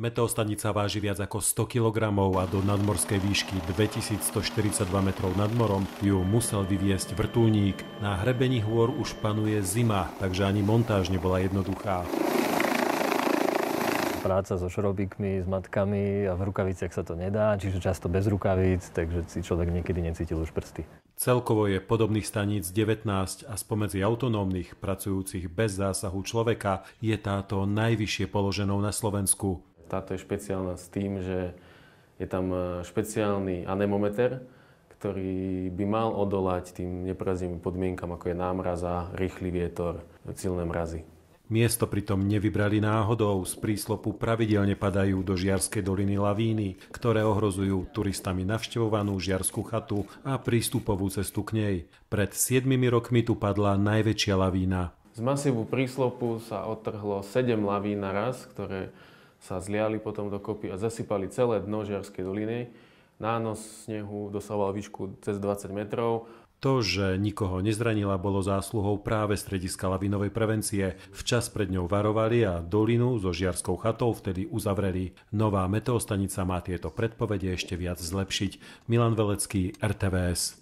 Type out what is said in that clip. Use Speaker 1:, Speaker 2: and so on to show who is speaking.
Speaker 1: Meteostanica váži viac ako 100 kg a do nadmorskej výšky 2142 metrov nad morom ju musel vyviesť vrtuľník. Na hrebení hôr už panuje zima, takže ani montáž nebola jednoduchá.
Speaker 2: Práca so šrobíkmi, s matkami a v rukaviciach sa to nedá, čiže často bez rukavíc, takže si človek niekedy necítil už prsty.
Speaker 1: Celkovo je podobných staníc 19 a spomedzi autonómnych, pracujúcich bez zásahu človeka, je táto najvyššie položenou na Slovensku.
Speaker 3: Táto je špeciálna s tým, že je tam špeciálny anemometer, ktorý by mal odolať tým nepriaznivým podmienkam, ako je námraza, rýchly vietor, silné mrazy.
Speaker 1: Miesto pritom nevybrali náhodou, z príslopu pravidelne padajú do Žiarskej doliny lavíny, ktoré ohrozujú turistami navštevovanú Žiarsku chatu a prístupovú cestu k nej. Pred 7 rokmi tu padla najväčšia lavína.
Speaker 3: Z masívu príslopu sa odtrhlo 7 lavín naraz, ktoré sa zliali potom dokopy a zasypali celé dno Žiarskej doliny. Nános snehu dosahoval výšku cez 20 metrov.
Speaker 1: To, že nikoho nezranila, bolo zásluhou práve strediska lavinovej prevencie. Včas pred ňou varovali a dolinu so Žiarskou chatou vtedy uzavreli. Nová meteostanica má tieto predpovede ešte viac zlepšiť. Milan Velecký, RTVS.